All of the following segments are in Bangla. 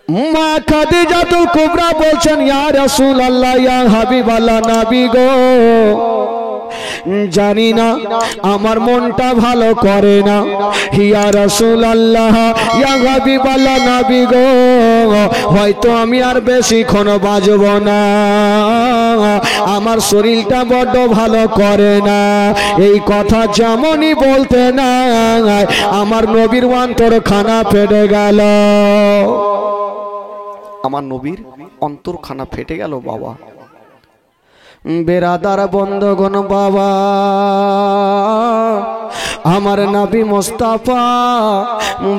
মা খাদিজাতুল কুবরা বলছেন, ইয়া রাসূলুল্লাহ, ইয়া হাবিবাল্লাহ, নবী গো, জানি না আমার মনটা ভালো করে না। ইয়া রাসূলুল্লাহ, ইয়া হাবিবাল্লাহ, নবী গো, হয়তো আমি আর বেশিক্ষণ বাঁচব না, আমার শরীরটা বড্ড ভালো করে না। এই কথা যেমনই বলতে না, আমার নবীর অন্তরখানা ফেটে গেল। আমার নবীর অন্তরখানা ফেটে গেল বাবা। বেরাদার বন্ধগণ বাবা, আমার নবী মুস্তাফা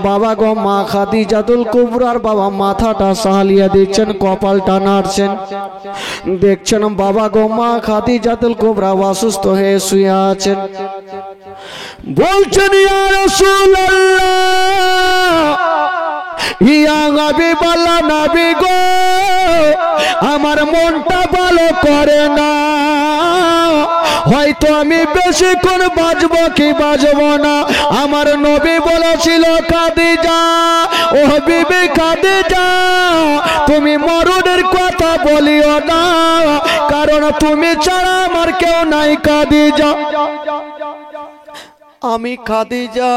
বাবা গো, মা খাদিজাতুল কুবরার বাবা মাথাটা সাহালিয়ে দিচ্ছেন, কপালটা নাড়ছেন, দেখছেন বাবা গো মা খাদিজাতুল কুবরা অসুস্থ হয়ে শুয়ে আছেন। বলছেন, ইয়া রাসূলুল্লাহ, ইয়া হাবিবাল্লাহ, নবী গো, আমার মনটা ভালো করে না, হয়তো আমি বেশিক্ষণ বাঁচবো কি বাঁচবো না। আমার নবী বলেছিল, খাদিজা, ও বিবি খাদিজা, তুমি মরণের কথা বলিও না, কারণ তুমি ছাড়া আমার কেউ নাই খাদিজা। আমি খাদিজা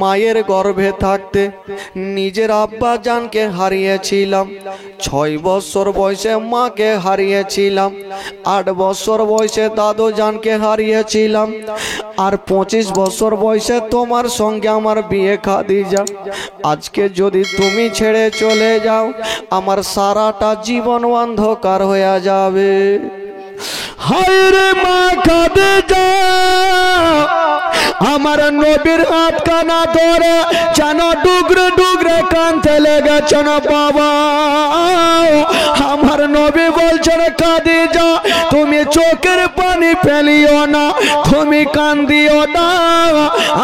মায়ের গর্ভে থাকতে নিজের আব্বা জানকে হারিয়েছিলাম, 6 বছর বয়সে মাকে হারিয়েছিলাম, 8 বছর বয়সে দাদু জানকে হারিয়েছিলাম, আর 25 বছর বয়সে তোমার সঙ্গে আমার বিয়ে খাদিজা। আজকে যদি তুমি ছেড়ে চলে যাও, আমার সারাটা জীবন অন্ধকার হয়ে যাবে। হায় রে মা খাদিজা, আমার নবীর হাত কানা ধরে যেন ডুগরে ডুগরে কাঁদতে লেগেছেন বাবা। আমার নবী বলছেন, খাদিজা, তুমি চোখের পানি ফেলিও না, তুমি কান্দিও না,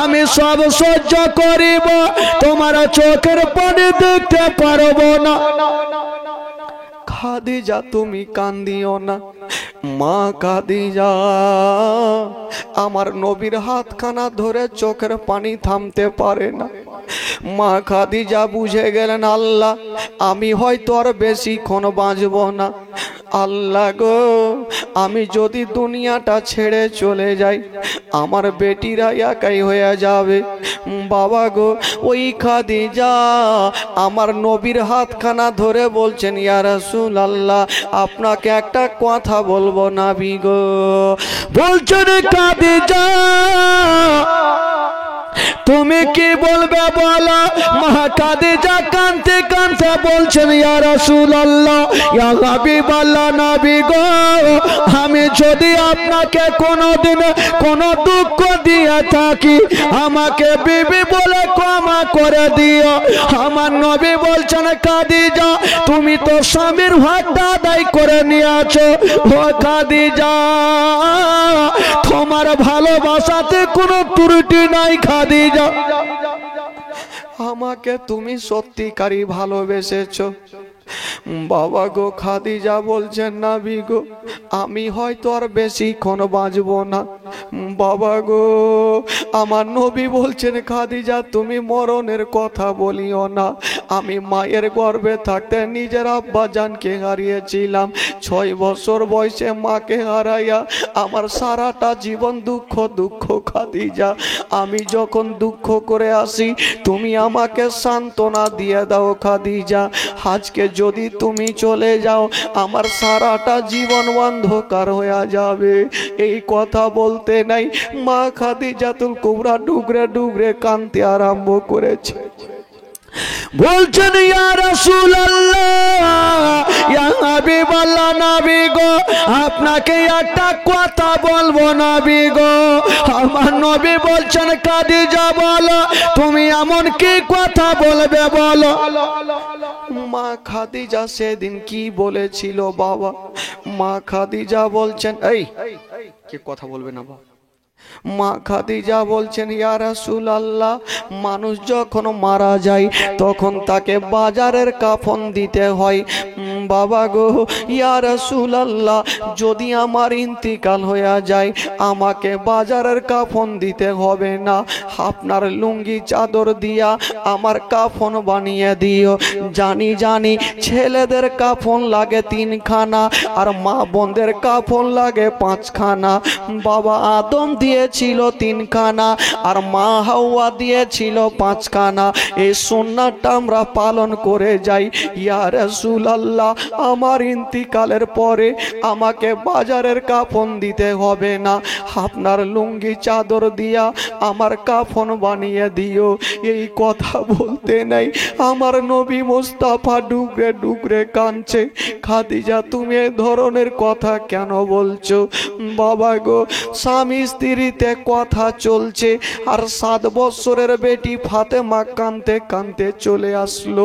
আমি সব সহ্য করিব, তোমার চোখের পানি দেখতে পারবো না। খাদিজা, তুমি কান্দিও না। মা খাদিজা আমার নবীর হাতখানা ধরে চোখের পানি থামতে পারে না। মা খাদিজা বুঝে গেলেন, আল্লাহ, আমি হয়তো আর বেশিক্ষণ বাঁচব না। আল্লাহ গো, আমি যদি দুনিয়াটা ছেড়ে চলে যাই, আমার বেটিরা একাই হয়ে যাবে। বাবা গো, ওই খাদিজা আমার নবীর হাতখানা ধরে বলছেন, ইয়া রাসূলুল্লাহ, আপনাকে একটা কথা বলবো নবী গো। বলছেন, খাদিজা, তুমি কি বলবে বলো। মা খাদিজা কাঁদতে কাঁদতে বলছেন, ইয়া রাসূলুল্লাহ, ইয়া হাবিবাল্লাহ, নবী গো, আমি যদি আপনাকে কোনোদিন কোনো দুঃখ দিয়ে থাকি, আমাকে বিবি বলে ক্ষমা করে দিও। আমার নবী বলছেন, খাদিজা, তুমি তো স্বামীর হকটা আদায় করে নিয়েছো। ও খাদিজা, তোমার ভালোবাসাতে কোনো ত্রুটি নাই খাদিজা, আমাকে তুমি সত্যিকারই ভালোবেসেছো। বাবা গো, খাদিজা বলছেন, নবী গো, আমি হয়তো আর বেশিক্ষণ বাঁচবো না। বাবা গো, আমার নবী বলছেন, খাদিজা, তুমি মরণের কথা বলিও না। আমি মায়ের গর্ভে থাকতে নিজের আব্বা জানকে হারিয়েছিলাম, 6 বছর বয়সে মাকে হারাইয়া আমার সারাটা জীবন দুঃখ দুঃখ। খাদিজা, আমি যখন দুঃখ করে আসি, তুমি আমাকে সান্ত্বনা দিয়ে দাও। খাদিজা, আজকে যদি তুমি চলে যাও, আমার সারাটা জীবন অন্ধকার হয়ে যাবে। এই কথা বলতে নাই, মা খাদিজাতুল কুবরা ডুগরে ডুগরে কাঁদতে আরম্ভ করেছে। বলছেন, ইয়া রাসূলুল্লাহ, ইয়া হাবিবাল্লাহ, নবী গো, আপনাকে একটা কথা বলবো নবী গো। আমার নবী বলছেন, খাদিজা, বলো, তুমি এমন কি কথা বলবে বলো। মা খাদিজা সেদিন কি বলেছিল বাবা? মা খাদিজা বলছেন, এই কি কথা বলবে না বাবা? মা খাদিজা বলছেন, ইয়া রাসূলুল্লাহ, মানুষ যখন মারা যায় তখন তাকে বাজারের কাফন দিতে হয়। বাবা গো ইয়া রাসূলুল্লাহ, যদি আমার ইন্তিকাল হয়ে যায় আমাকে বাজারের কাফন দিতে হবে না, আপনার লুঙ্গি চাদর দিয়া আমার কাফন বানিয়ে দিও। জানি ছেলেদের কাফন লাগে 3 খানা আর মা বোনদের কাফন লাগে 5 খানা। বাবা আদম দিয়েছিল 3 খানা আর মা হাওয়া দিয়েছিল 5 খানা। এই সুন্নাতটা আমরা পালন করে যাই। ইয়া রাসূলুল্লাহ, আমার ইন্তিকালের পরে আমাকে বাজারের কাফন দিতে হবে না, আপনার লুঙ্গি চাদর দিয়া আমার কাফন বানিয়ে দিও। এই কথা বলতে নাই আমার নবী মুস্তাফা ডুগরে ডুগরে কাঁদছে। খাদিজা, তুমি এই ধরনের কথা কেন বলছো? বাবা গো, স্বামী স্ত্রীতে কথা চলছে আর 7 বছরের বেটি ফাতেমা কাঁদতে কাঁদতে চলে আসলো,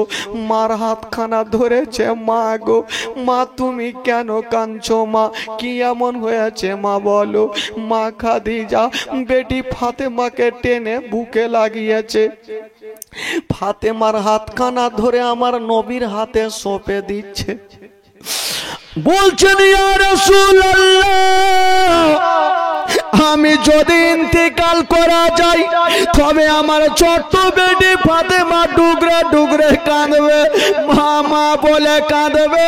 মার হাতখানা ধরেছে। মা গো, মা তুমি কেন কাঁদছো? মা কি এমন হয়েছে মা বলো? মা খাদিজা বেটি ফাতেমাকে টেনে বুকে লাগিয়েছে। ফাতেমার হাতখানা ধরে আমার নবীর হাতে সঁপে দিচ্ছে, বলছেন ইয়া রাসূলুল্লাহ, আমি যদি ইন্তিকাল করা যাই তবে আমার ছোট্ট বেটি ফাতেমা ডুগরে ডুগরে কাঁদবে, মা মা বলে কাঁদবে।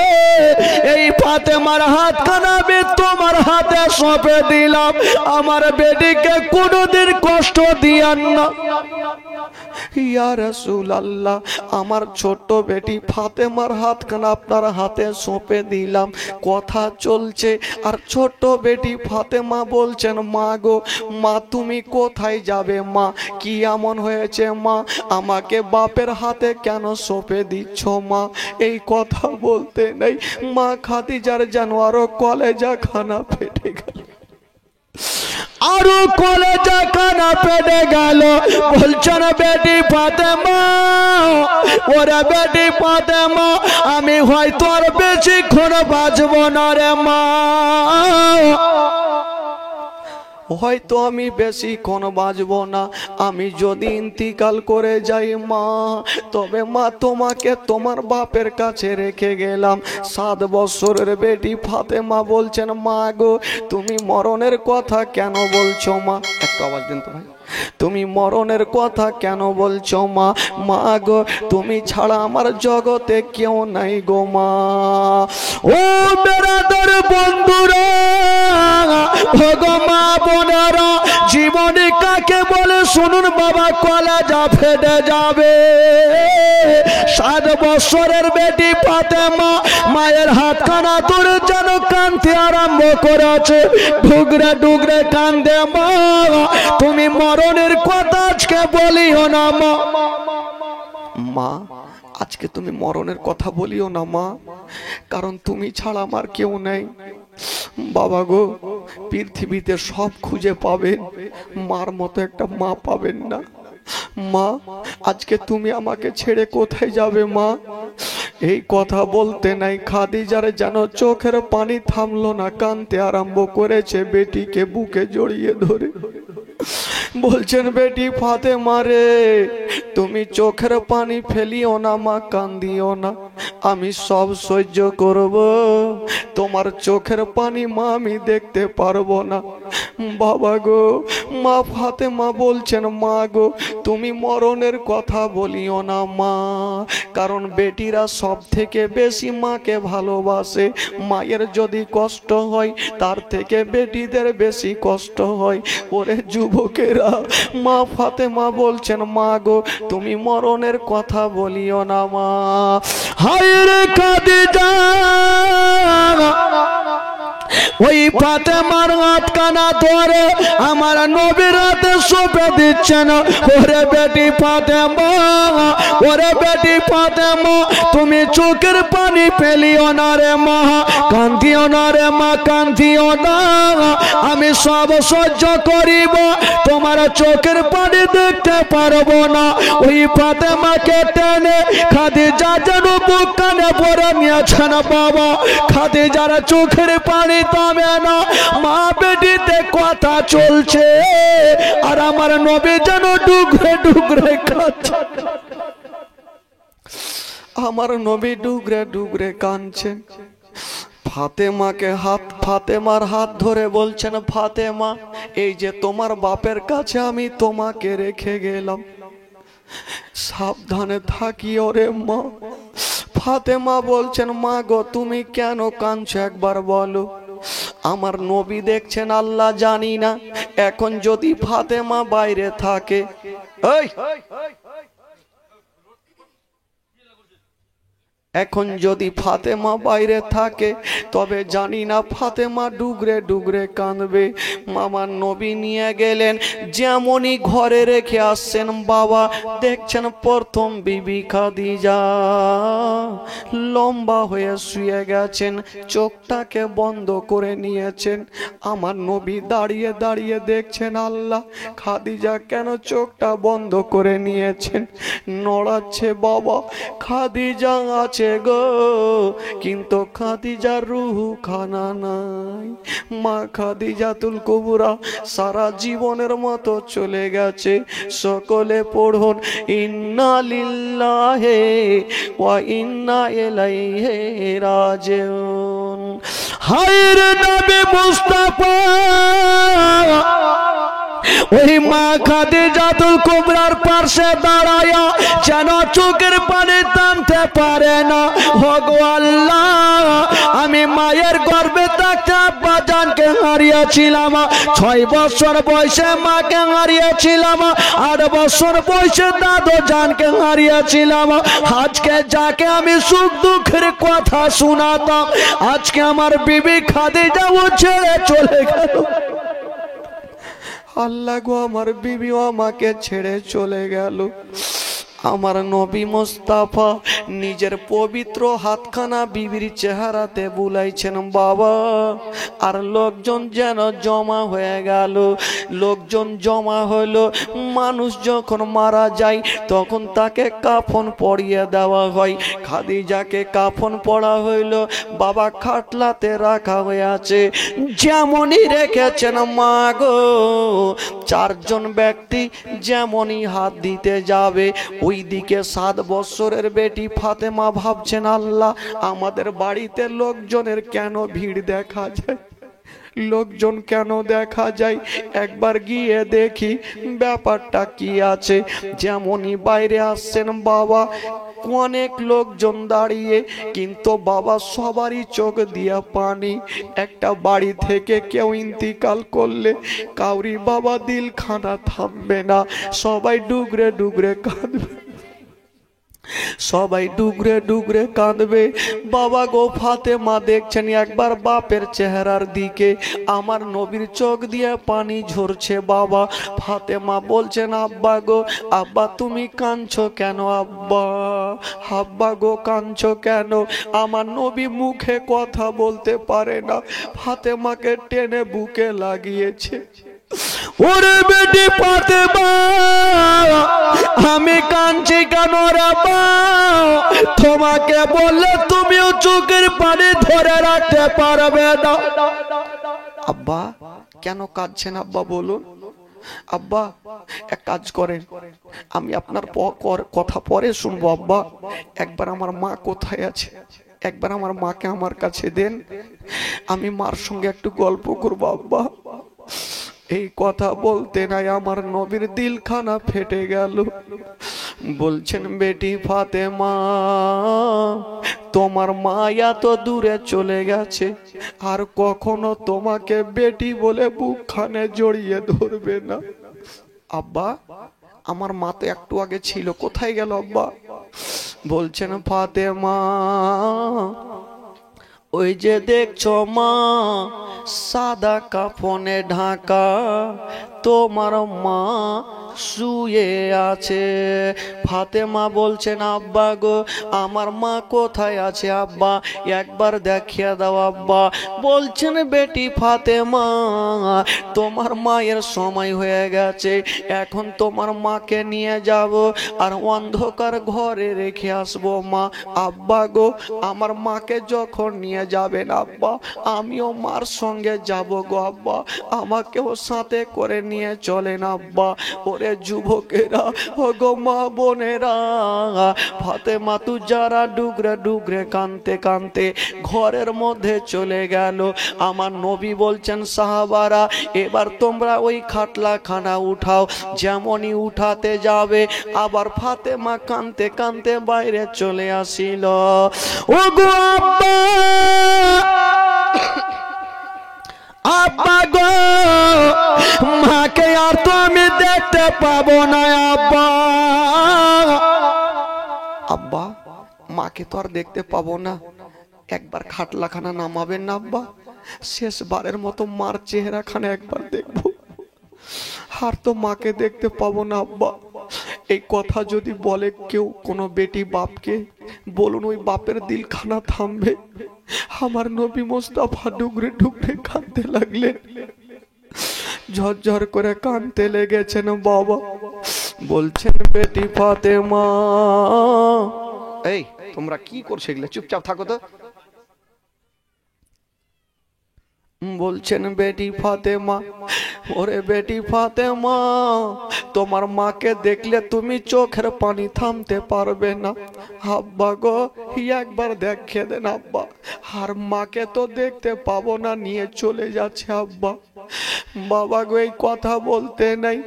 এই ফাতেমার হাতখানা আমি তোমার হাতে সঁপে দিলাম, আমার বেটিকে কোনোদিন কষ্ট দিয়েন না। ইয়া রাসূলুল্লাহ, আমার ছোট্ট বেটি ফাতেমার হাতখানা আপনার হাতে সঁপে দিলাম। কথা চলছে আর ছোট্ট বেটি ফাতেমা বলছেন, মা গো, মা তুমি কোথায় যাবে? মা কি এমন হয়েছে? মা আমাকে বাপের হাতে কেন সঁপে দিচ্ছ? মা এই কথা বলতে নেই মা খাদিজার যেন আরো কলেজা খানা ফেটে গেল, আরো কলেজা খানা ফেটে গেল। বলছেন বেটি ফাতেমা, ওরে বেটি ফাতেমা, আমি হয়তো আর বেশিক্ষণ বাঁচবো না রে মা, হয়তো আমি বেশিক্ষণ বাঁচবো না। আমি যদি ইন্তিকাল করে যাই মা, তবে মা তোমাকে তোমার বাপের কাছে রেখে গেলাম। 7 বছরের বেটি ফাতেমা বলছেন, মা গো, তুমি মরণের কথা কেন বলছো? মা একটু আওয়াজ দিন তো ভাই, তুমি মরণের কথা কেন বলছো? মা মা গো, তুমি ছাড়া আমার জগতে কেউ নাই গো মা। ও বেরাদার বন্ধুরা, ও গো মা বোনেরা, জীবনে কাকে বলে শুনুন বাবা, কলেজা ফেটে যাবে। 7 বছরের বেটি ফাতেমা মায়ের হাতখানা ধরে যেন কাঁদতে আরম্ভ করেছে, ডুগরে ডুগরে কান্দে। মা তুমি মরণের কথা আজকে বলিও না মা, মা আজকে তুমি মরণের কথা বলিও না মা, কারণ তুমি ছাড়া আমার কেউ নেই। বাবা গো, পৃথিবীতে সব খুঁজে পাবেন, মার মতো একটা মা পাবেন না। মা আজকে তুমি আমাকে ছেড়ে কোথায় যাবে? মা এই কথা বলতে নাই খাদিজার যেন চোখের পানি থামলো না, কাঁদতে আরম্ভ করেছে বেটিকে বুকে জড়িয়ে ধরে। বলছেন, বেটি ফাতেমা রে, তুমি চোখের পানি ফেলিও না মা, কান্দিও না, আমি সব সহ্য করব, তোমার চোখের পানি মা আমি দেখতে পারবো না। বাবা গো, মা ফাতেমা বলছেন, মা গো, তুমি মরণের কথা বলিও না মা, কারণ বেটিরা সব থেকে বেশি মাকে ভালোবাসে। মায়ের যদি কষ্ট হয় তার থেকে বেটিদের বেশি কষ্ট হয়। ওরে যুবকেরা, মা ফাতেমা বলছেন, মা গো, তুমি মরণের কথা বলিও না মা। হায় রে খাদিজা, ওই ফাতেমার হাতখানা ধরে আমার নবীর হাতে সঁপে দিচ্ছেন। ওরে বেটি ফাতেমা, ওরে বেটি ফাতেমা, তুমি চোখের পানি ফেলিও না রে মা, কান্দিও না রে মা, কান্দিও না, আমি সব সহ্য করিব, তোমার চোখের পানি দেখতে পারবো না। ওই ফাতেমাকে টেনে খাদিজা যেন বুক কানে পরে নিয়েছেন। বাবা খাদিজার চোখের পানি থামে না, মা বেটিতে কথা চলছে আর আমার নবী যেন ডুগরে ডুগরে কাঁদছে। আমার নবী ডুগরে ডুগরে কাঁদছেন। ফাতেমার হাত ধরে বলছেন, ফাতেমা, এই যে তোমার বাপের কাছে আমি তোমাকে রেখে গেলাম, সাবধানে থাকিও রে মা। ফাতেমা বলছেন, মা গো তুমি কেন কাঁদছো একবার বলো। আমার নবী দেখছেন আল্লাহ জানি না এখন যদি ফাতেমা বাইরে থাকে, এখন যদি ফাতেমা বাইরে থাকে তবে জানি না ফাতেমা ডুগরে ডুগরে কাঁদবে। মামার নবী নিয়ে গেলেন, যেমনই ঘরে রেখে আসছেন বাবা দেখছেন প্রথম বিবি খাদিজা লম্বা হয়ে শুয়ে গেছেন, চোখটাকে বন্ধ করে নিয়েছেন। আমার নবী দাঁড়িয়ে দাঁড়িয়ে দেখছেন আল্লাহ, খাদিজা কেন চোখটা বন্ধ করে নিয়েছেন। নড়াচ্ছে বাবা, খাদিজা আছে গো, কিন্তু খাদিজার রূহ খানা নাই। মা খাদিজাতুল কুবরা সারা জীবনের মতো চলে গেছে। সকলে পড়ুন, ইন্না লিল্লাহি ওয়া ইন্না ইলাইহি রাজিউন। হায়রে নবী মুস্তাফা, ওই মা খাদিজাতুল কুবরার পাশে দাঁড়ায়া যেন চোখের পানি টানতে পারে না। ওগো আল্লাহ, আমি মায়ের গর্ভে থাকতে আব্বা জানকে হারিয়েছিলাম, 6 বছর বয়সে মাকে হারিয়েছিলাম, 8 বছর বয়সে দাদু জানকে হারিয়েছিলাম। আজকে যাকে আমি সুখ দুঃখের কথা শোনাতাম, আজকে আমার বিবি খাদিজা ও ছেড়ে চলে গেল। আল্লাহ গো, আমার বিবিও আমাকে ছেড়ে চলে গেল। আমার নবী মুস্তাফা নিজের পবিত্র হাতখানা বিবির চেহারাতে বুলাইছেন বাবা। আর লোকজন যেন জমা হয়ে গেল, লোকজন জমা হলো। মানুষ যখন মারা যায় তখন তাকে কাফন পরিয়ে দেওয়া হয়। খাদিজাকে কাফন পরা হইল, বাবা খাটলাতে রাখা হয়ে আছে। যেমনই রেখেছেন মা গো, 4 জন ব্যক্তি যেমনই হাত দিতে যাবে, ওইদিকে 7 বছরের বেটি ফাতেমা ভাবছেন, আল্লাহ আমাদের বাড়িতে লোকজনের কেন ভিড় দেখা যায়, লোকজন কেন দেখা যায়, একবার গিয়ে দেখি ব্যাপারটা কি আছে। যেমনই বাইরে আসছেন বাবা, অনেক লোকজন দাঁড়িয়ে, কিন্তু বাবা সবারই চোখ দিয়া পানি। একটা বাড়ি থেকে কেউ ইন্তিকাল করলে কাউরি বাবা দিলখানা থামবে না, সবাই ডুগরে ডুগরে কাঁদবে, সবাই ডুগরে ডুগরে কাঁদবে। বাবা গো, ফাতেমা দেখছেন একবার বাপের চেহারার দিকে, আমার নবীর চোখ দিয়ে পানি ঝরছে বাবা। ফাতেমা বলছেন, আব্বা গো, আব্বা তুমি কাঁদছো কেন আব্বা, আব্বা গো কাঁদছো কেন। আমার নবী মুখে কথা বলতে পারে না, ফাতেমাকে টেনে বুকে লাগিয়েছে। ওরে বেটি ফাতেমা, আমি কাঁদছি কেন রে মা, তোমাকে বললে তুমিও চোখের পানি ধরে রাখতে পারবে না। আব্বা কেন কাঁদছেন আব্বা বলুন। আব্বা এক কাজ করেন, আমি আপনার কথা পরে শুনবো আব্বা, একবার আমার মা কোথায় আছে একবার আমার মাকে আমার কাছে দেন, আমি মার সঙ্গে একটু গল্প করবো আব্বা। এই কথা বলতে নাই আমার নবীর দিলখানা ফেটে গেল। বলছেন, বেটি ফাতেমা, তোমার মা এত দূরে চলে গেছে, আর কখনো তোমাকে বেটি বলে বুকখানে জড়িয়ে ধরবে না। আব্বা আমার মা তো একটু আগে ছিল, কোথায় গেল আব্বা। বলছেন, ফাতেমা ওই যে দেখছো মা, সাদা কাফনে ঢাকা তোমার মা শুয়ে আছে। ফাতেমা বলছেন, আব্বা গো, আমার মা কোথায় আছে আব্বা, একবার দেখিয়ে দাও আব্বা। বলছেন, বেটি ফাতেমা, তোমার মায়ের সময় হয়ে গেছে, এখন তোমার মাকে নিয়ে যাব আর অন্ধকার ঘরে রেখে আসবো মা। আব্বা গো, আমার মাকে যখন নিয়ে যাবেন আব্বা, আমিও মার সঙ্গে যাব গো আব্বা, আমাকেও সাথে করে নিয়ে চলেন আব্বা। ওরে যুবকেরা, ও গো মা বোন বোনেরা, ফাতেমা তুজারা ডুগরে ডুগরে কানতে কানতে ঘরের মধ্যে চলে গেল। আমার নবী বলছেন সাহাবারা এবার তোমরা ওই খাটলা খানা উঠাও। যেমনই উঠাতে যাবে আবার ফাতেমা কানতে কানতে বাইরে চলে আসিল। ও গো আব্বা, আব্বা গো, মাকে আর তো আমি দেখতে পাবো না আব্বা। আব্বা, মাকে তো আর দেখতে পাবো না, একবার খাটলাখানা নামাবেন না আব্বা? শেষবারের মতো মার চেহারাখানা একবার দেখবো, আর তো মাকে দেখতে পাবো না আব্বা। এই কথা যদি বলে কেউ কোনো বেটি বাপকে, বলুন ওই বাপের দিলখানা থামবে। আমার নবী মোস্তফা ডুগরে ডুগরে কাঁদতে লাগলেন, ঝরঝর করে কাঁদতে লেগেছেন বাবা। বলছেন বেটি ফাতেমা, এই তোমরা কি করছো এগুলো? চুপচাপ থাকো তো। বলছেন বেটি ফাতেমা, ওরে বেটি ফাতেমা, তোমার মাকে দেখলে তুমি চোখের পানি থামতে পারবে না। আব্বা গো, একবার দেখে দেন আব্বা, আর মাকে তো দেখতে পাবো না, নিয়ে চলে যাচ্ছে আব্বা। বাবা গো, এই কথা বলতে নাই।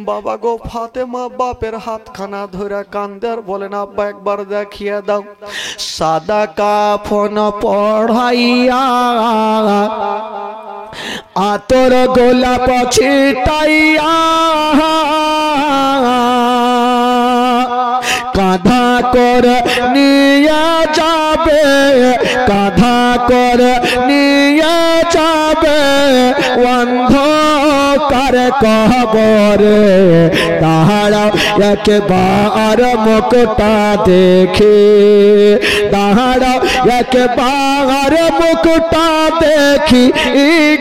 বাবা গো, ফাতেমা বাপের হাতখানা ধরে কান্দার বলেন আব্বা একবার দেখিয়ে দাও। সাদা কাফন পড়াইয়া আতর গোলাপ ছিটাইয়া কাঁধা করে নিয়ে যাবে, কাঁধা করে নিয়ে যাবে অন্ধকার কবরে। তাহারা একবার মুখটা দেখে, তাহারা একবার মুখটা দেখি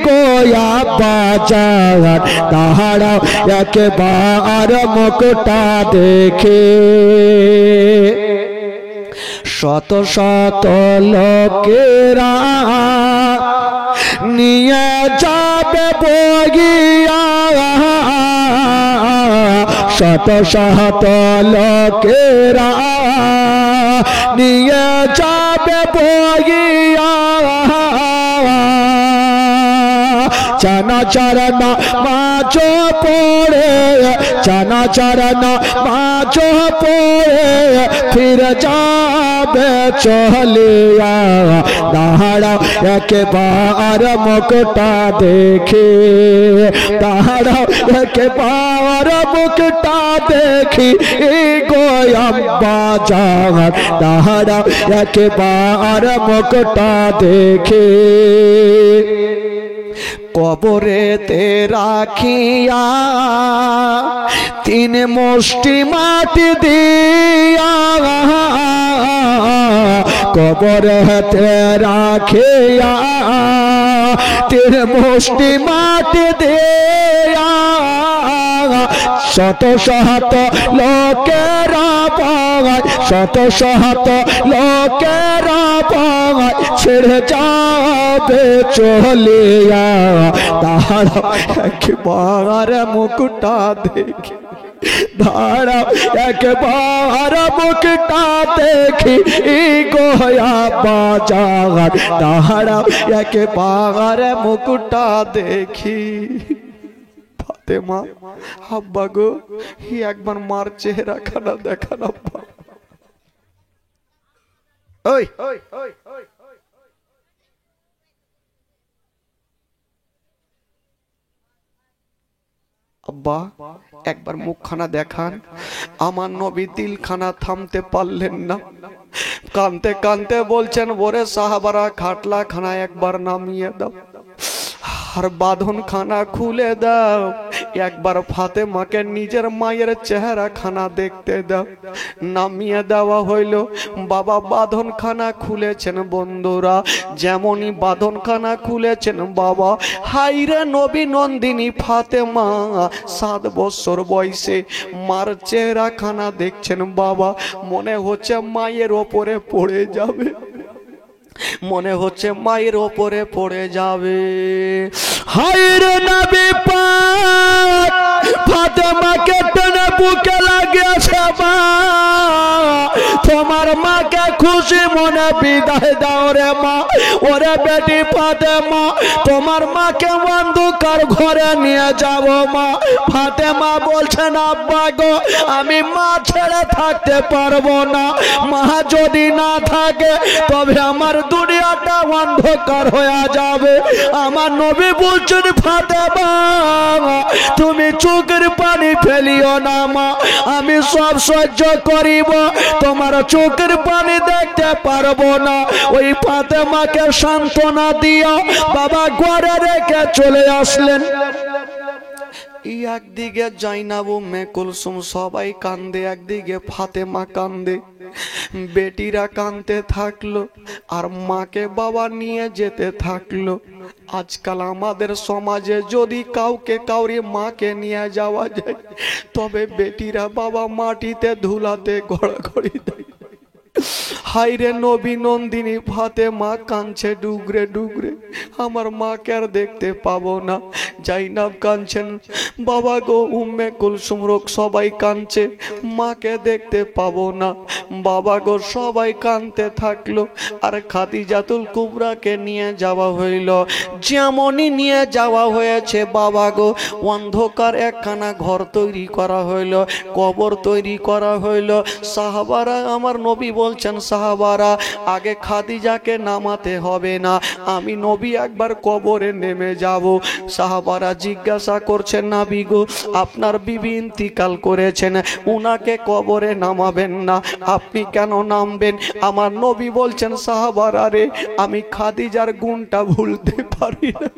গোয়া বাজার, তাহারা একবার মুখটা দেখে। শত শত লোকেরা নিয়ে যাবে বগিয়া, শত শত লোকেরা নিয়ে যাবে বগিয়া। চানা চরনা মাছ পড়ে, চানা চরনা মাছ পড়ে ফির যাবে চলিয়া। তাহারা একবার মুখটা দেখে, তাহারা একবার মুখটা দেখি গোয়াম বাজার, তাহারা একবার মুখটা দেখে। কবরেতে রাখিয়া তিন মুষ্টি মাটি দিয়া, কবরেতে রাখিয়া তিন মুষ্টি মাটি দিয়া। শত শত লোকেরা পায়, শত শত লোকেরা পায় ছেড়ে যাবে চলিয়া। তাহারা একবার মুখটা দেখে, তাহারা একবার মুখটা দেখি গোয়া বাজার, তাহারা একবার মুখটা দেখি। ফাতেমা, আব্বা গো, একবার মার চেহারা খানা দেখান আব্বা। ওই আব্বা, একবার মুখখানা দেখান। আমার নবী দিলখানা থামতে পারলেন না, কানতে কানতে বলছেন ওরে সাহাবারা খাটলা খানা একবার নামিয়ে দাও, আর বাঁধন খানা খুলে দাও, একবার ফাতেমাকে নিজের মায়ের চেহারা খানা দেখতে দাও। নামিয়ে দেওয়া হইল। বাবা বাঁধন খানা খুলেছেন বন্ধুরা, যেমনই বাঁধন খানা খুলেছেন বাবা, হাইরে নবী নন্দিনী ফাতেমা 7 বছর বয়সে মার চেহারা খানা দেখছেন বাবা। মনে হচ্ছে মায়ের ওপরে পড়ে যাবে, মনে হচ্ছে মায়ের ওপরে পড়ে যাবে। হায়রে নবী পাক ফাতেমাকে টেনে বুকে লাগিয়েছে মা, তোমার মাকে খুশি মনে বিদায় দাও রে মা। ওরে বেটি ফাতেমা, তোমার মাকে অন্ধকার ঘরে নিয়ে যাব মা। ফাতেমা বলছেন আব্বা গো, আমি মা ছেড়ে থাকতে পারবো না। মা যদি না থাকে তবে আমার দুনিয়াটা অন্ধকার হয়ে যাবে। আমার নবী বলছেন ফাতেমা, তুমি চোখের পানি ফেলিও না মা, আমি সব সহ্য করিব, তোমার চোখের পানি দেখতে পারবো না। ওই ফাতেমাকে সান্ত্বনা দিয়া বাবা ঘরে রেখে চলে আসলেন। একদিকে জাইনাব উম্মে কুলসুম সবাই কান্দে, একদিকে ফাতেমা কান্দে, বেটিরা কান্দতে থাকলো আর মাকে বাবা নিয়ে যেতে থাকলো। আজকাল আমাদের সমাজে যদি কাউকে কাউরি মাকে নিয়ে যাওয়া যায় তবে বেটিরা বাবা মাটিতে ধুলাতে গড়াগড়ি দেয়। হাইরে নবী নন্দিনী ফাতেমা কাঁদছে ডুগরে ডুগরে, আমার মাকে আর দেখতে পাবো না। জাইনাব কাঁদছেন, বাবা গো উম্মে কুলসুম রোগ সবাই কাঁদছে, মাকে দেখতে পাবো না। বাবা গো সবাই কাঁদতে থাকলো আর খাদিজাতুল কুবরাকে নিয়ে যাওয়া হইল। যেমনই নিয়ে যাওয়া হয়েছে বাবা গো, অন্ধকার একখানা ঘর তৈরি করা হইল, কবর তৈরি করা হইল। সাহাবারা, আমার নবী বলছেন সাহাবারা আগে খাদিজাকে নামাতে হবে না, আমি নবী একবার কবরে নেমে যাব। সাহাবারা জিজ্ঞাসা করছেন, নবী গো আপনার বিবি ইন্তিকাল করেছেন, উনাকে কবরে নামাবেন না, আপনি কেন নামবেন? আমার নবী বলছেন সাহাবারা রে, আমি খাদিজার গুণটা ভুলতে পারি না,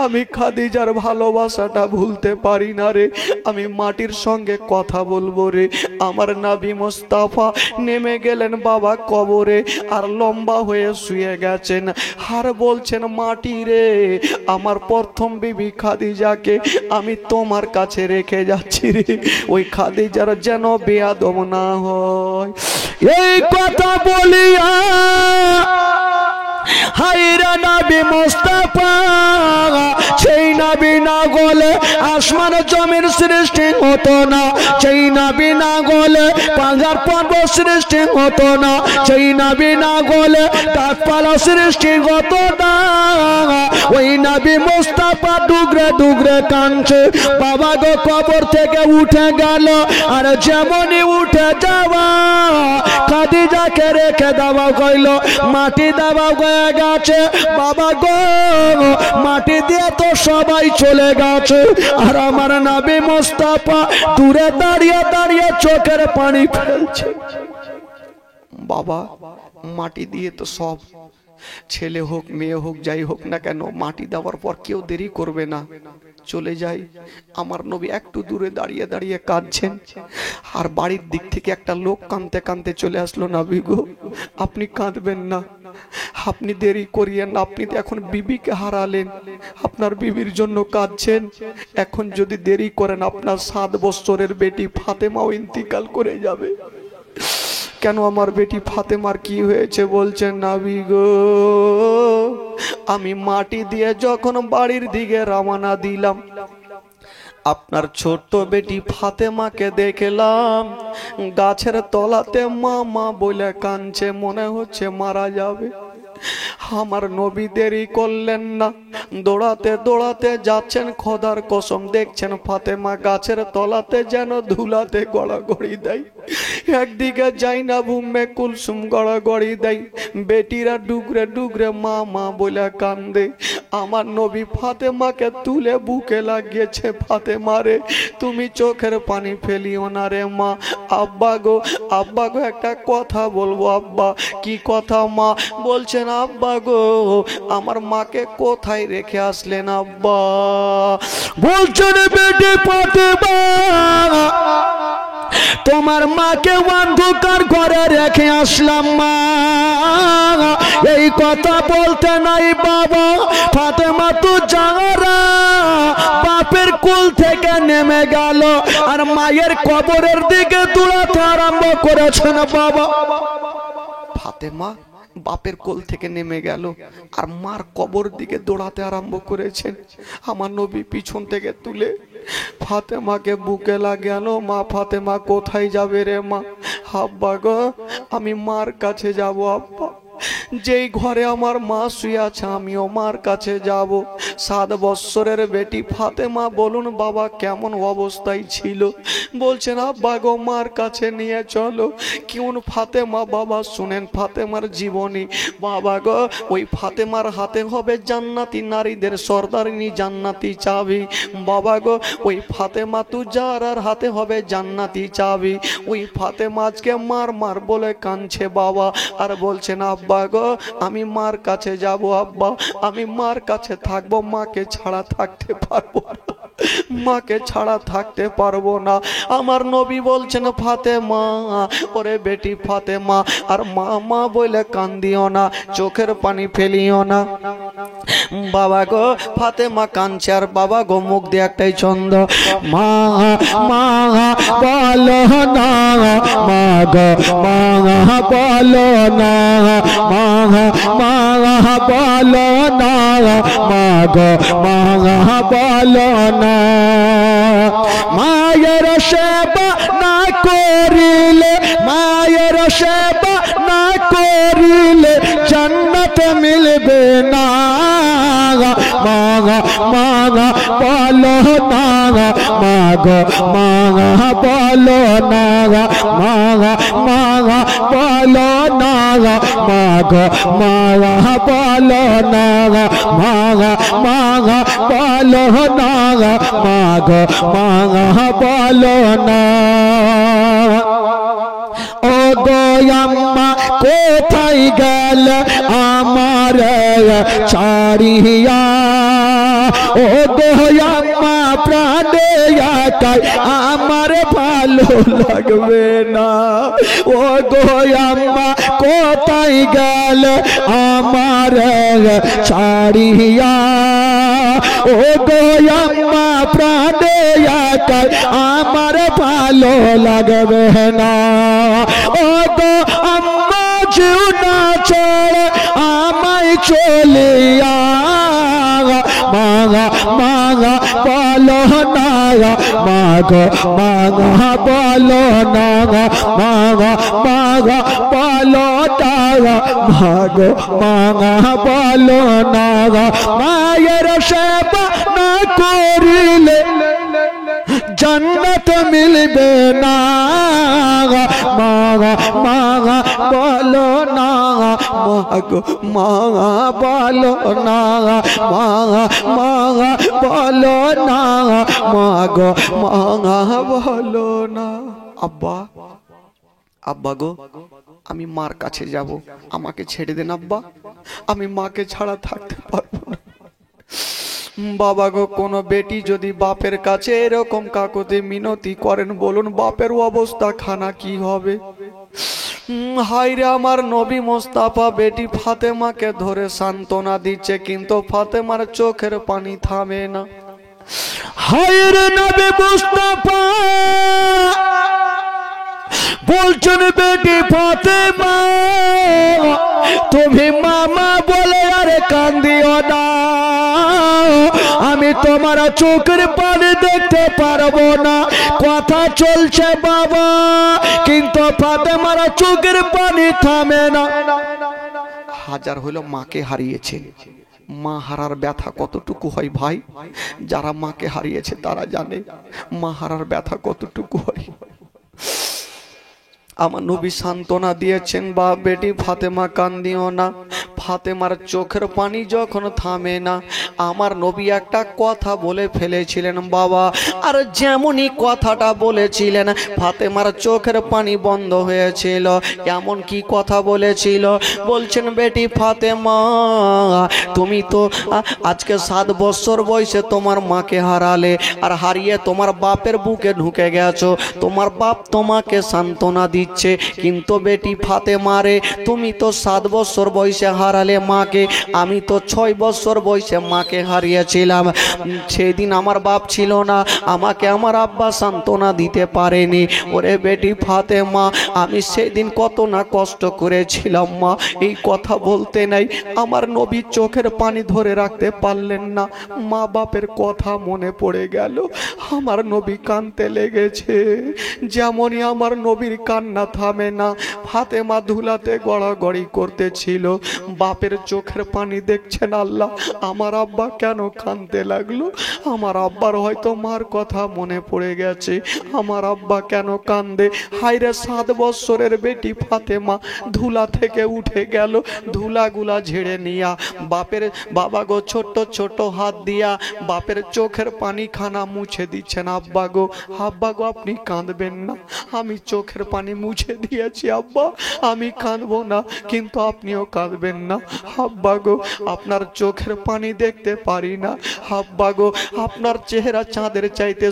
আমি খাদিজার ভালোবাসাটা ভুলতে পারি না রে, আমি মাটির সঙ্গে কথা বলবো রে। আমার নবী মুস্তাফা নেমে গেলেন বাবা কবরে আর লম্বা হয়ে শুয়ে গেছেন আর বলছেন, মাটি রে, আমার প্রথম বিবি খাদিজাকে আমি তোমার কাছে রেখে যাচ্ছি রে, ওই খাদিজার যেন বেয়াদব না হয়। এই কথা বলিয়া হায়রা নবী মুস্তাফা, সেই নবী না গলে আসমান জমির সৃষ্টি হতো না, সেই নবী না গলে পাহাড় পর্বত সৃষ্টি হতো না, সেই নবী না গলে গাছপালা সৃষ্টি হতো না। ওই নবী মুস্তাফা ডুগরে ডুগরে কাঁদছে। বাবা গো কবর থেকে উঠে গেল আর যেমনই উঠে যাওয়া খাদিজাকে রেখে দেওয়া হইল, মাটি দেওয়া হয়ে গেছে। বাবা গো মাটি দিয়ে তো সবাই চলে গেছে আর আমার নবী মুস্তাফা দূরে দাঁড়িয়ে দাঁড়িয়ে চোখের পানি ফেলছে। বাবা মাটি দিয়ে তো সব, ছেলে হোক মেয়ে হোক যাই হোক না কেন, মাটি দেওয়ার পর কেউ দেরি করবে না, চলে যাই। আমার নবী একটু দূরে দাঁড়িয়ে দাঁড়িয়ে কাঁদছেন আর বাড়ির দিক থেকে একটা লোক কাঁদতে কাঁদতে চলে আসলো, নবী গো আপনি কাঁদবেন না, আপনি দেরি করিয়েন না, আপনি তো এখন বিবিকে হারালেন, আপনার বিবির জন্য কাঁদছেন, এখন যদি দেরি করেন আপনার 7 বছরের বেটি ফাতেমাও ইন্তিকাল করে যাবে। কেন আমার বেটি ফাতেমার কি হয়েছে? বলছেন, নবী গো আমি মাটি দিয়ে যখন বাড়ির দিকে রওনা দিলাম আপনার ছোট্ট বেটি ফাতেমাকে দেখলাম গাছের তলাতে মা মা বলে কাঁদছে, মনে হচ্ছে মারা যাবে। আমার নবী দেরি করলেন না, দৌড়াতে দৌড়াতে যাচ্ছেন, খোদার কসম দেখছেন ফাতেমা গাছের তলাতে যেন ধুলাতে গড়াগড়ি দেয়, একদিকে জাইনাব উম্মে কুলসুম গড়াগড়ি দেয়, বেটিরা ডুগরে ডুগরে মা মা বলে কান্দে। আমার নবী ফাতেমাকে তুলে বুকে লাগিয়েছে, ফাতেমা রে তুমি চোখের পানি ফেলিও না রে মা। আব্বা গো একটা কথা বলবো। আব্বা কি কথা মা? বলছেন, আব্বা গো আমার মাকে কোথায় রেখে আসলেন আব্বা? বলছেন, বেটি ফাতেমা তোমার মাকে অন্ধকার ঘরে রেখে আসলাম মা। এই কথা বলতে নাই বাবা, ফাতেমা তো জানা বাপের কোল থেকে নেমে গেল আর মায়ের কবরের দিকে দৌড়াতে আরম্ভ করেছেন বাবা। ফাতেমা বাপের কোল থেকে নেমে গেল আর মার কবর দিকে দৌড়াতে আরম্ভ করেছেন। আমার নবী পিছন থেকে তুলে ফাতেমাকে বুকে লাগালো, মা ফাতেমা কোথায় যাবে রে মা? আব্বা গো আমি মার কাছে যাব আব্বা, যেই ঘরে আমার মা শুয়ে আছে আমিও মার কাছে যাব। 7 বৎসরের বেটি ফাতেমা বলুন বাবা কেমন অবস্থায় ছিল? বলছেন আব্বা গো মার কাছে নিয়ে চলো। কেমন ফাতেমা বাবা শুনেন ফাতেমার জীবনী বাবা গো। ওই ফাতেমার হাতে হবে জান্নাতি নারীদের সর্দারিনী জান্নাতি চাবি বাবা গো। ওই ফাতেমা তুজারার হাতে হবে জান্নাতি চাবি। ওই ফাতেমা আজকে মার মার বলে কাঁদছে বাবা, আর বলছেন আব্বা গো আমি মার কাছে যাব আব্বা, আমি মার কাছে থাকবো, মাকে ছাড়া থাকতে পারবো না, মাকে ছাড়া থাকতে পারবো না। আমার নবী বলছেন ফাতেমা, ওরে বেটি ফাতেমা আর মা মা বলে কান্দিও না, চোখের পানি ফেলিও না বাবা গো। ফাতেমা কাঁদছে আর বাবা গো মুখ দিয়ে একটাই ছন্দ, মা মা বলো না, মা গো মা বলো না, মা মা বলো না, মা গো মা বলো না। মায়ের সেবা না করিলে, মায়ের সেবা না করিলে জান্নাত মিলবে না। মা মা বলো না, মা গো মা বলো না, মা মা বলো না, মা গো মা বলো না, মা মা বলো না, মা গো মা বলো না। ও গো আম্মা কোথায় গেল আমার ছাড়িয়া, ও গো আম্মা প্রাণে একাই আমার ভালো লাগবে না। ও গো আম্মা কোথায় গেল আমার ছাড়িয়া, ও গো আম্মা প্রাণে একাই আমার ভালো লাগবে না। ও গো আম্মা যেও না ছেড়ে আমায় চলিয়া, মাগা মাগা বলো না, মাগো মাগা বলো না, মাগা মাগা বলো না, মাগো মাগা বলো না। মায়ের সেবা না করিলে জান্নাত মিলবে না। মাগা মাগা বলো না, মাগো মাগা বলো না, মাগা মাগা বলো না, মাগো মাগা বলো না। আব্বা আব্বা গো আমি মার কাছে যাব, আমাকে ছেড়ে দেন আব্বা, আমি মাকে ছাড়া থাকতে পারবো না। বাবা গো কোনো বেটি যদি বাপের কাছে এরকম কাকুতি মিনতি করেন বলুন বাপের অবস্থা খানা কি হবে? হায়রে আমার নবী মোস্তাফা বেটি ফাতেমাকে ধরে সান্ত্বনা দিচ্ছে, কিন্তু ফাতেমার চোখের পানি থামে না। হায়রে নবী মোস্তাফা বলছেন বেটি ফাতেমা তুমি মামা বলে আর কান্দিও না, আমি তোমার চোখের পানি দেখতে পারবো না। কথা চলছে বাবা, কিন্তু ফাতেমার চোখের পানি থামে না। হাজার হলো মাকে হারিয়েছে, মা হারার ব্যথা কতটুকু হয় ভাই? যারা মাকে হারিয়েছে তারা জানে মা হারার ব্যথা কতটুকু হয়। আমার নবী সান্ত্বনা দিয়েছেন বা বেটি ফাতেমা কান্দিও না। ফাতেমার চোখের পানি যখন থামে না, আমার নবী একটা কথা বলে ফেলেছিলেন বাবা, আর যেমনই কথাটা বলেছিলেন ফাতেমার চোখের পানি বন্ধ হয়েছিল। এমন কি কথা বলেছিল? বলছেন বেটি ফাতেমা তুমি তো আজকে 7 বছর বয়সে তোমার মাকে হারালে, আর হারিয়ে তোমার বাপের বুকে ঢুকে গেছো। তোমার বাপ তোমাকে সান্ত্বনা দিচ্ছে, কিন্তু বেটি ফাতেমা রে তুমি তো 7 বছর বয়সে হারালে মাকে? আমি তো 6 বছর বয়সে মাকে হারিয়েছিলাম। সেদিন আমার বাপ ছিল না, আমাকে আমার আব্বা সান্ত্বনা দিতে পারেনি। ওরে বেটি ফাতেমা, আমি সেদিন কত না কষ্ট করেছিলাম মা। এই কথা বলতে নাই, আমার নবী চোখের পানি ধরে রাখতে পারলেন না। মা বাপের কথা মনে পড়ে গেল, আমার নবী কাঁদতে লেগেছে। যেমনই আমার নবীর কান্না থামে না, ফাতেমা ধুলাতে গড়াগড়ি করতেছিল। বাপের চোখের পানি দেখছেন আল্লাহ, আমার আব্বা কেন কাঁদতে লাগলো? আমার আব্বার হয়তো মার কথা মনে পড়ে গেছে। আমার আব্বা কেন কান্দে? হায়রে 7 বছরের বেটি ফাতেমা ধুলা থেকে উঠে গেল, ধুলাগুলা ঝেড়ে নিয়া বাপের বাবা গো ছোট্ট ছোট হাত দিয়া বাপের চোখের পানি খানা মুছে দিচ্ছেন। আব্বা গো, আব্বা গো, আপনি কাঁদবেন না, আমি চোখের পানি মুছে দিয়েছি আব্বা, আমি কাঁদবো না, কিন্তু আপনিও কাঁদবেন না। আব্বা গো, আপনার চোখের পানি দেখতে পারি না। আব্বা গো, আপনার চেহারা চাঁদের চাইতে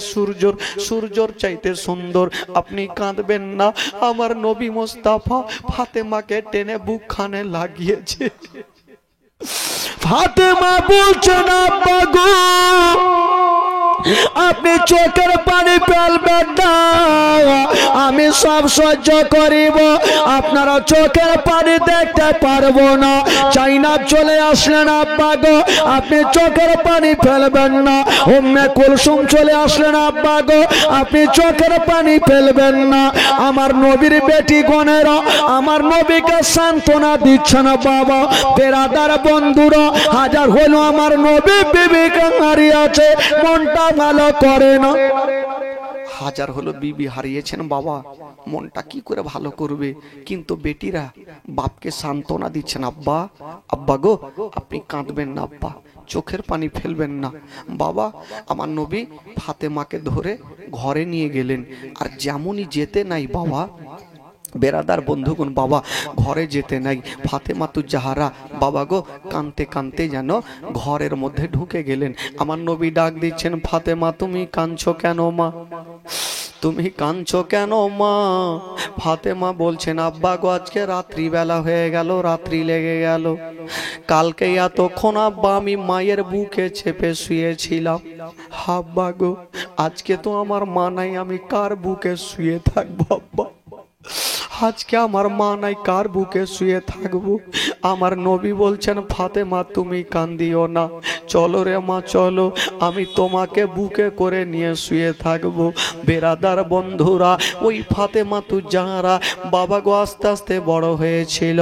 সূর্যর চাইতে সুন্দর, আপনি কাঁদবেন না। আমার নবী মোস্তাফা ফাতেমাকে টেনে বুকখানে লাগিয়েছে। ফাতেমা বলছেন আব্বা গো, আপনি চোখের পানি ফেলবেন না, আমি সব সহ্য করিব, আপনারা চোখের পানি দেখতে পারবো না। চাইনা চলে আসলেন আব্বা গো, আপনি চোখের পানি ফেলবেন না। উম্মে কুলসুম চলে আসলেন আব্বা গো, আপনি চোখের পানি ফেলবেন না। আমার নবীর বেটি গণেরা আমার নবীকে সান্ত্বনা দিচ্ছেন। বাবা বেরাদার বন্ধুরা, হাজার হলো আমার নবী বিবিকে হারিয়েছে, মনটা ভালো করে না। হাজার হলো বিবি হারিয়েছেন বাবা, মনটা কি করে ভালো করবে? কিন্তু বেটিরা বাপকে সান্ত্বনা দিচ্ছেন, আব্বা, আব্বা গো, আপনি কাঁদবেন না আব্বা, চোখের পানি ফেলবেন না। বাবা আমার নবী ফাতেমাকে ধরে ঘরে নিয়ে গেলেন। আর যেমনই যেতে নাই বাবা, বেরাদার বন্ধুগণ, বাবা ঘরে যেতে নাই, ফাতেমা তু জাহারা বাবা গো কানতে কানতে যেন ঘরের মধ্যে ঢুকে গেলেন। আমার নবী ডাক দিচ্ছেন, ফাতেমা তুমি কাঁদছো কেন মা? তুমি কাঁদছো কেন মা? ফাতেমা বলছেন, আব্বা গো আজকে রাত্রিবেলা হয়ে গেল, রাত্রি লেগে গেল। কালকে এতক্ষণ আব্বা আমি মায়ের বুকে চেপে শুয়েছিলাম। আব্বা গো আজকে তো আমার মা নাই, আমি কার বুকে শুয়ে থাকবো আব্বা? আজকে আমার মা নাই, কার বুকে শুয়ে থাকবো? আমার নবী বলছেন, ফাতেমা তুমি কান্দিও না, চলো রে মা চলো, আমি তোমাকে বুকে করে নিয়ে শুয়ে থাকবো। বেরাদার বন্ধুরা, ওই ফাতেমা তু জাহারা বাবা গো আস্তে আস্তে বড় হয়েছিল।